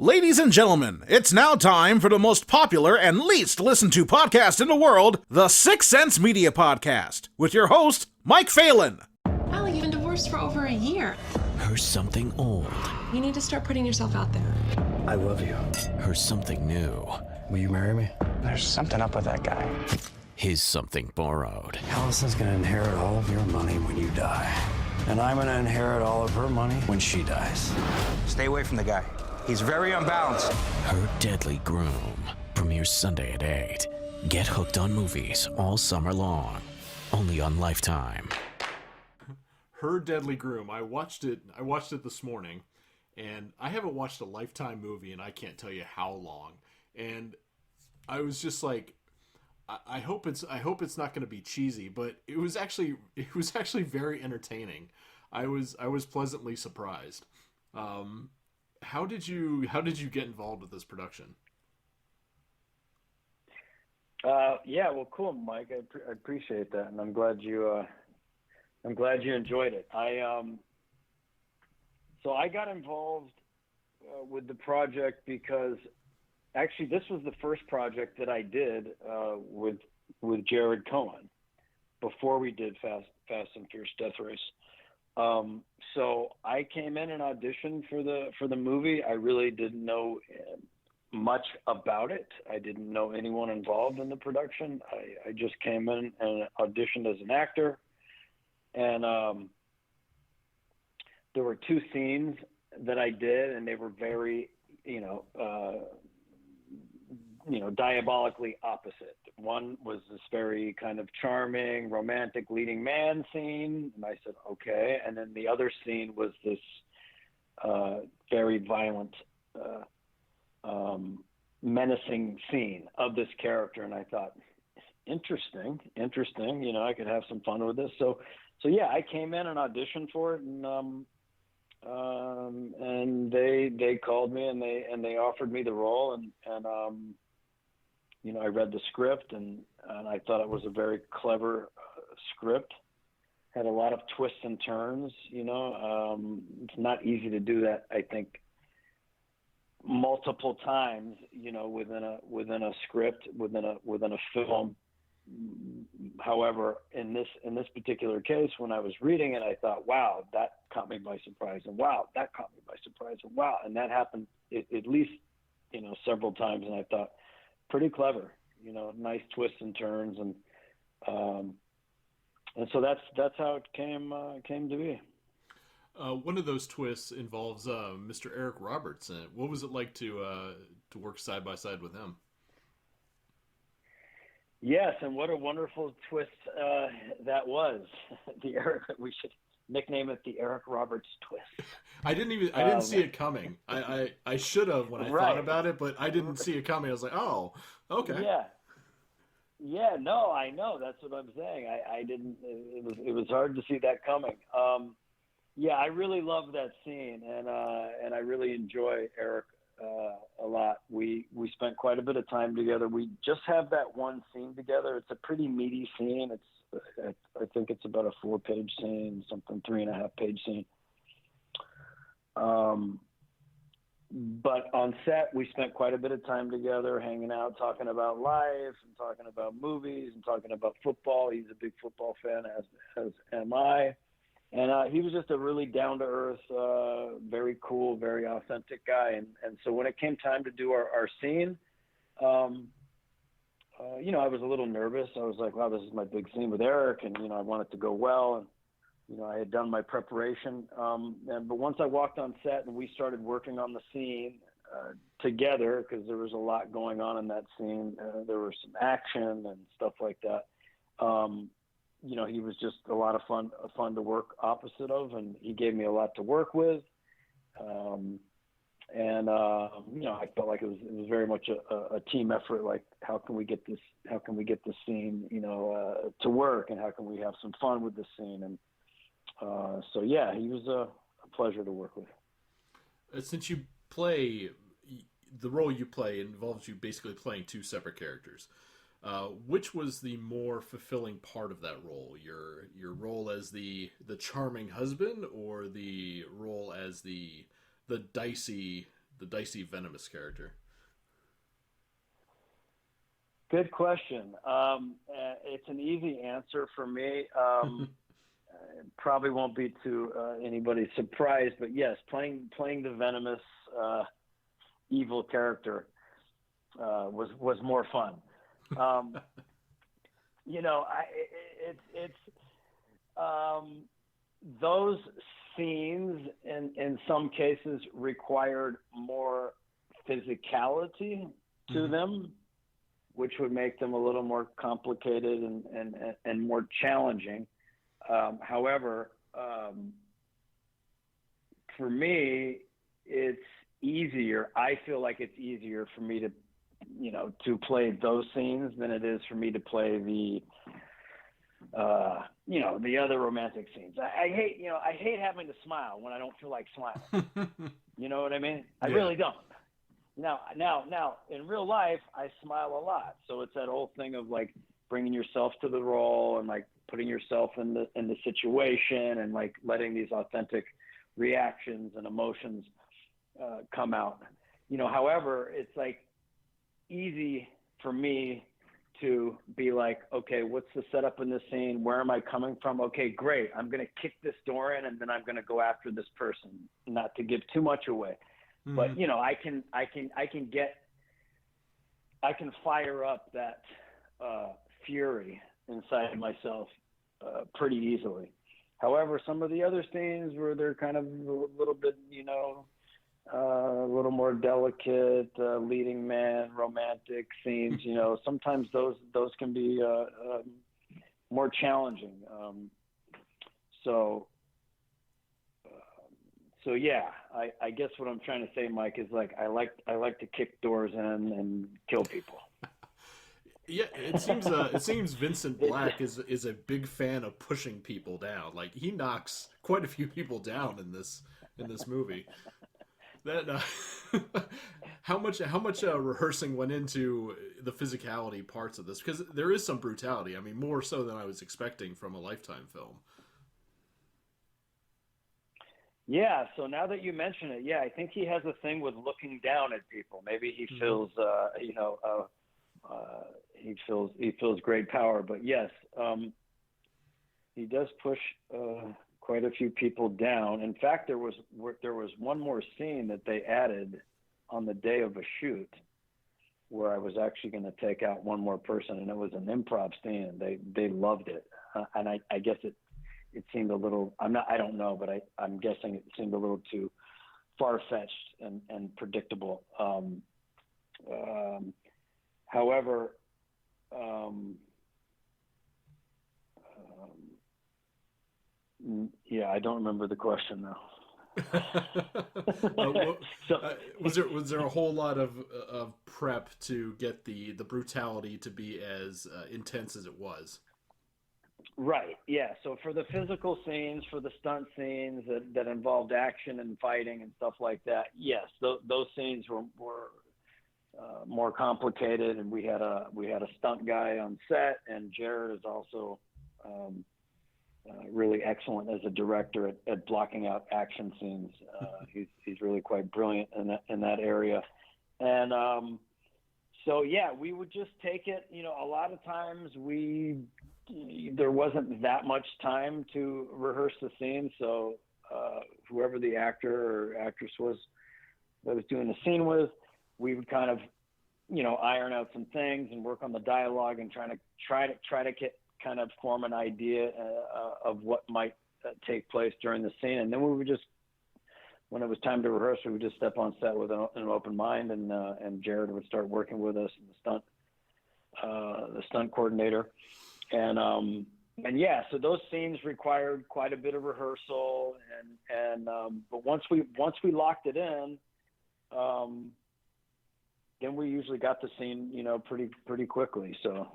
Ladies and gentlemen, it's now time for the most popular and least listened to podcast in the world, the Sixth Sense Media Podcast, with your host, Mike Phelan. Allie, you've been divorced for over a year. Her something old. You need to start putting yourself out there. I love you. Her something new. Will you marry me? There's something up with that guy. His something borrowed. Allison's gonna inherit all of your money when you die. And I'm gonna inherit all of her money when she dies. Stay away from the guy. He's very unbalanced. Her Deadly Groom. Premieres Sunday at 8. Get hooked on movies all summer long. Only on Lifetime. Her Deadly Groom. I watched it this morning, and I haven't watched a Lifetime movie in I can't tell you how long. And I was just like, I hope it's not going to be cheesy, but it was actually very entertaining. I was pleasantly surprised. How did you get involved with this production? Yeah, well, cool, Mike. I appreciate that, and I'm glad you enjoyed it. So I got involved with the project because actually this was the first project that I did with Jared Cohen before we did Fast and Furious Death Race. So I came in and auditioned for the movie. I really didn't know much about it. I didn't know anyone involved in the production. I just came in and auditioned as an actor. And there were two scenes that I did, and they were very, diabolically opposite. One was this very kind of charming, romantic leading man scene, and I said, okay. And then the other scene was this very violent, menacing scene of this character, and I thought, interesting. I could have some fun with this. So yeah, I came in and auditioned for it, and they called me and they offered me the role, and I read the script and I thought it was a very clever script. Had a lot of twists and turns. It's not easy to do that, I think, multiple times. Within a script, within a film. However, in this particular case, when I was reading it, I thought, wow, that caught me by surprise, and wow, that caught me by surprise, and wow, and that happened at least several times, and I thought, pretty clever, nice twists and turns, and so that's how it came to be. One of those twists involves Mr. Eric Roberts. What was it like to work side by side with him? Yes, and what a wonderful twist that was. We should nickname it the Eric Roberts twist. I didn't see it coming. I should have when I thought about it, but I didn't see it coming. I was like, oh, okay. Yeah, no, I know. That's what I'm saying. I didn't. It was hard to see that coming. Yeah, I really love that scene, and I really enjoy Eric a lot. We spent quite a bit of time together. We just have that one scene together. It's a pretty meaty scene. I think it's about a 4-page scene, something 3.5-page scene. But on set, we spent quite a bit of time together, hanging out, talking about life and talking about movies and talking about football. He's a big football fan, as am I. And he was just a really down-to-earth, very cool, very authentic guy. And so when it came time to do our scene, I was a little nervous. I was like, wow, this is my big scene with Eric, and, I want it to go well. And, I had done my preparation. But once I walked on set and we started working on the scene together, because there was a lot going on in that scene, there was some action and stuff like that. He was just a lot of fun to work opposite of, and he gave me a lot to work with. I felt like it was very much a team effort. Like, how can we get this scene, to work, and how can we have some fun with this scene? And so yeah, he was a pleasure to work with. Since you play, the role you play involves you basically playing two separate characters. Which was the more fulfilling part of that role? Your role as the charming husband, or the role as the dicey dicey venomous character? Good question. It's an easy answer for me. Probably won't be to anybody's surprise, but yes, playing the venomous evil character was more fun. Those scenes in some cases required more physicality to them, which would make them a little more complicated and more challenging. However, for me, it's easier. I feel like it's easier for me to play those scenes than it is for me to play the other romantic scenes. I hate having to smile when I don't feel like smiling. You know what I mean? I really don't. Now, in real life, I smile a lot. So it's that whole thing of like bringing yourself to the role and like putting yourself in the situation and like letting these authentic reactions and emotions come out. However, it's like easy for me to be like, okay, what's the setup in this scene? Where am I coming from? Okay, great. I'm going to kick this door in and then I'm going to go after this person, not to give too much away. But I can fire up that fury inside myself pretty easily. However, some of the other scenes where they're kind of a little bit, a little more delicate, leading man, romantic scenes, sometimes those can be more challenging. So yeah, I guess what I'm trying to say, Mike, is like I like to kick doors in and kill people. Yeah, it seems Vincent Black is a big fan of pushing people down. Like he knocks quite a few people down in this movie. That how much rehearsing went into the physicality parts of this, because there is some brutality. I mean, more so than I was expecting from a Lifetime film. Yeah, so now that you mention it, I think he has a thing with looking down at people. Maybe he feels, he feels great power. But yes, he does push quite a few people down. In fact, there was one more scene that they added on the day of a shoot where I was actually going to take out one more person, and it was an improv scene. They loved it, and I guess it seemed a little, I don't know, but I'm guessing it seemed a little too far-fetched and predictable. However, I don't remember the question now. Was there a whole lot of prep to get the brutality to be as intense as it was? Right. Yeah. So for the physical scenes, for the stunt scenes that involved action and fighting and stuff like that, yes, those scenes were more complicated, and we had a stunt guy on set, and Jared is also really excellent as a director at blocking out action scenes. He's really quite brilliant in that area, and so yeah, we would just take it. A lot of times there wasn't that much time to rehearse the scene, so whoever the actor or actress was that was doing the scene with, we would kind of, iron out some things and work on the dialogue and try to get kind of form an idea of what might take place during the scene, and then we would just, when it was time to rehearse, we would just step on set with an open mind, and Jared would start working with us, and the stunt coordinator. And yeah, so those scenes required quite a bit of rehearsal, but once we locked it in, then we usually got the scene, pretty quickly. So,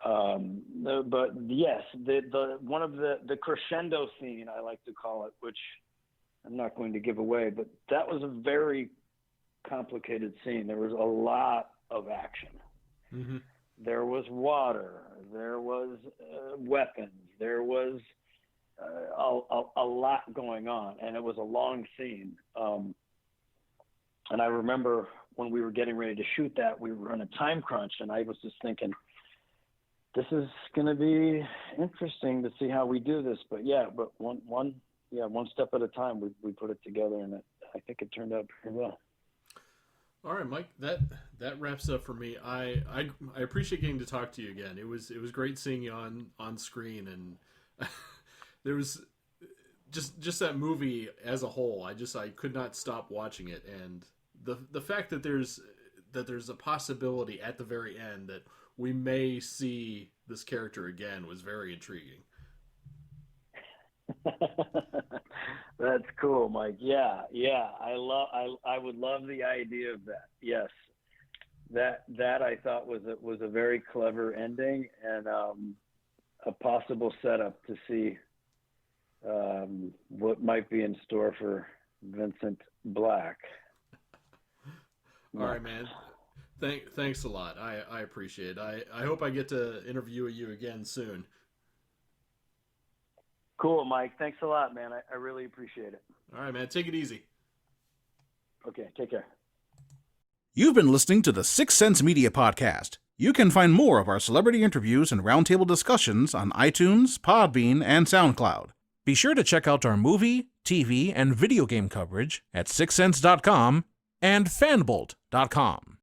but yes, the one of the crescendo scene, I like to call it, which I'm not going to give away, but that was a very complicated scene. There was a lot of action. Mm-hmm. There was water, there was weapons, there was a lot going on, and it was a long scene. And I remember when we were getting ready to shoot that, we were on a time crunch, and I was just thinking, this is going to be interesting to see how we do this. But one step at a time, we put it together, and I think it turned out pretty well. All right, Mike, that wraps up for me. I appreciate getting to talk to you again. It was great seeing you on screen, and there was just that movie as a whole. I could not stop watching it, and the fact that there's a possibility at the very end that we may see this character again was very intriguing. That's cool, Mike. Yeah. I would love the idea of that. Yes. That I thought was a very clever ending, and a possible setup to see what might be in store for Vicent Black. All right, man. Thanks a lot. I appreciate it. I hope I get to interview you again soon. Cool, Mike. Thanks a lot, man. I really appreciate it. All right, man. Take it easy. Okay, take care. You've been listening to the Sixth Sense Media Podcast. You can find more of our celebrity interviews and roundtable discussions on iTunes, Podbean, and SoundCloud. Be sure to check out our movie, TV, and video game coverage at sixthsense.com and fanbolt.com.